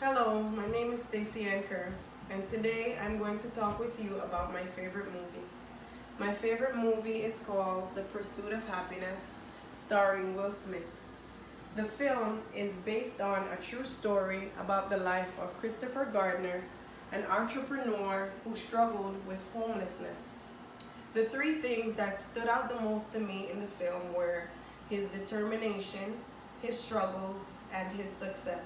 Hello, my name is Stacy Anker, and today I'm going to talk with you about my favorite movie. My favorite movie is called The Pursuit of Happiness, starring Will Smith. The film is based on a true story about the life of Christopher Gardner, an entrepreneur who struggled with homelessness. The three things that stood out the most to me in the film were his determination, his struggles, and his success.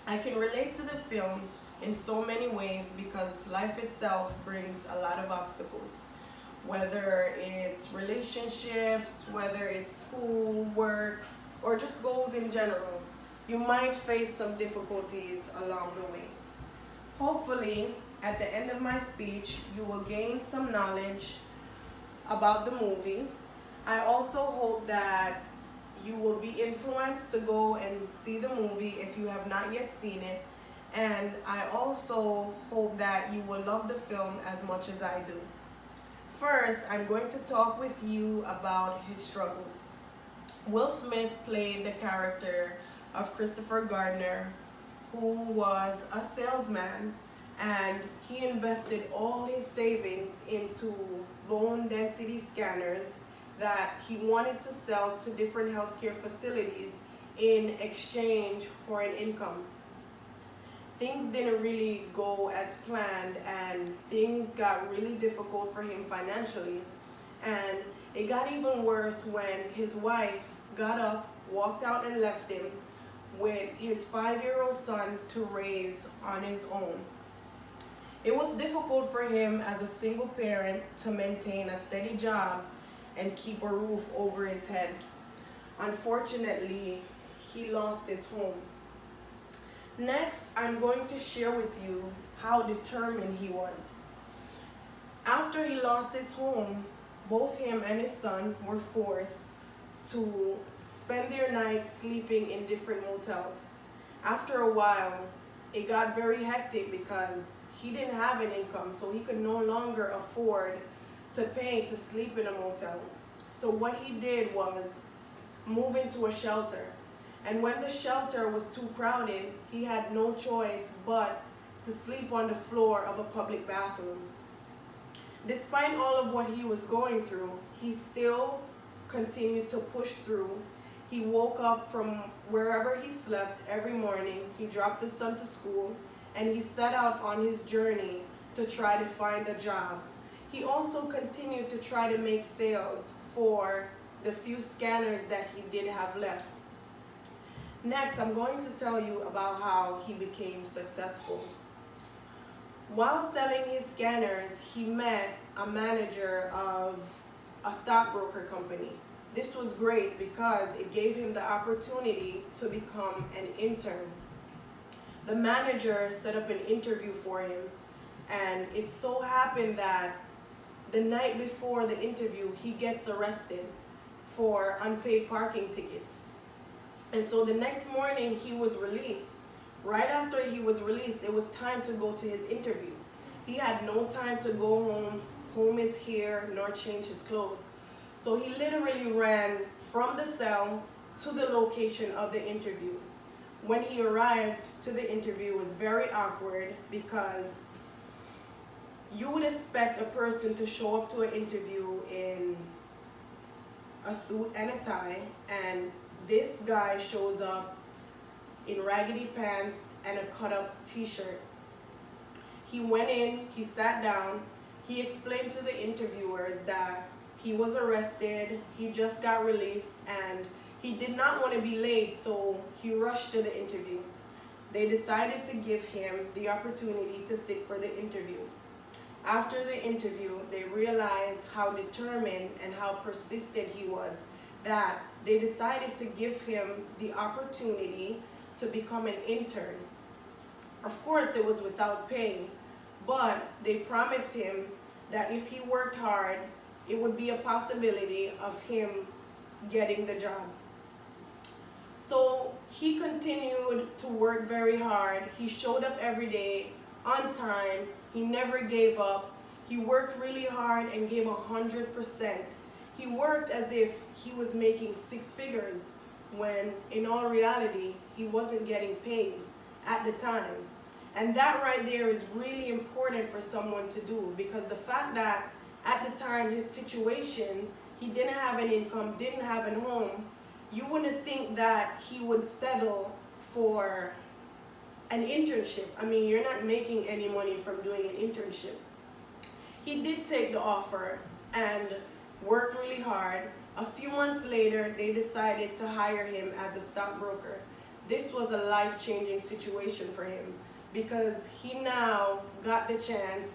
I can relate to the film in so many ways because life itself brings a lot of obstacles. Whether it's relationships, whether it's school, work, or just goals in general, you might face some difficulties along the way. Hopefully, at the end of my speech, you will gain some knowledge about the movie. I also hope that you will be influenced to go and see the movie if you have not yet seen it. And I also hope that you will love the film as much as I do. First, I'm going to talk with you about his struggles. Will Smith played the character of Christopher Gardner, who was a salesman, and he invested all his savings into bone density scanners that he wanted to sell to different healthcare facilities in exchange for an income. Things didn't really go as planned, and things got really difficult for him financially. And it got even worse when his wife got up, walked out, and left him with his 5-year-old son to raise on his own. It was difficult for him as a single parent to maintain a steady job and keep a roof over his head. Unfortunately, he lost his home. Next, I'm going to share with you how determined he was. After he lost his home, both him and his son were forced to spend their nights sleeping in different motels. After a while, it got very hectic because he didn't have an income, so he could no longer afford to pay to sleep in a motel. So what he did was move into a shelter. And when the shelter was too crowded, he had no choice but to sleep on the floor of a public bathroom. Despite all of what he was going through, he still continued to push through. He woke up from wherever he slept every morning. He dropped his son to school, and he set out on his journey to try to find a job. He also continued to try to make sales for the few scanners that he did have left. Next, I'm going to tell you about how he became successful. While selling his scanners, he met a manager of a stockbroker company. This was great because it gave him the opportunity to become an intern. The manager set up an interview for him, and it so happened that the night before the interview, he gets arrested for unpaid parking tickets. And so the next morning, he was released. Right after he was released, it was time to go to his interview. He had no time to go home, comb his hair, nor change his clothes. So he literally ran from the cell to the location of the interview. When he arrived to the interview, it was very awkward because you would expect a person to show up to an interview in a suit and a tie, and this guy shows up in raggedy pants and a cut-up t-shirt. He went in, he sat down, he explained to the interviewers that he was arrested, he just got released, and he did not want to be late, so he rushed to the interview. They decided to give him the opportunity to sit for the interview. After the interview, they realized how determined and how persistent he was, that they decided to give him the opportunity to become an intern. Of course, it was without pay, but they promised him that if he worked hard, it would be a possibility of him getting the job. So he continued to work very hard. He showed up every day on time. He never gave up. He worked really hard and gave 100%. He worked as if he was making 6 figures when in all reality he wasn't getting paid. at the time. And that right there is really important for someone to do, because the fact that at the time his situation, he didn't have an income, didn't have a home, you wouldn't think that he would settle for an internship. I mean, you're not making any money from doing an internship. He did take the offer and worked really hard. A few months later, they decided to hire him as a stockbroker. This was a life-changing situation for him, because he now got the chance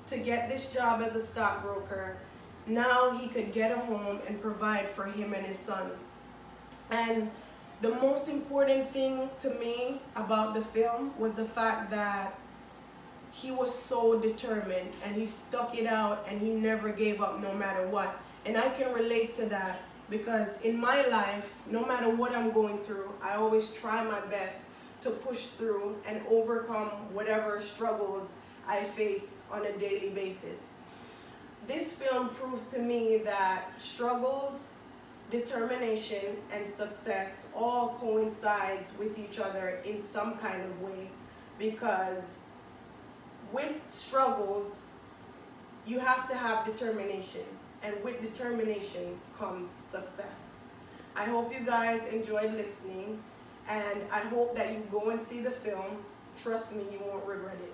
to get this job as a stockbroker. Now he could get a home and provide for him and his son. And the most important thing to me about the film was the fact that he was so determined and he stuck it out and he never gave up no matter what. And I can relate to that, because in my life, no matter what I'm going through, I always try my best to push through and overcome whatever struggles I face on a daily basis. This film proves to me that struggles, determination, and success all coincides with each other in some kind of way, because with struggles, you have to have determination, and with determination comes success. I hope you guys enjoyed listening, and I hope that you go and see the film. Trust me, you won't regret it.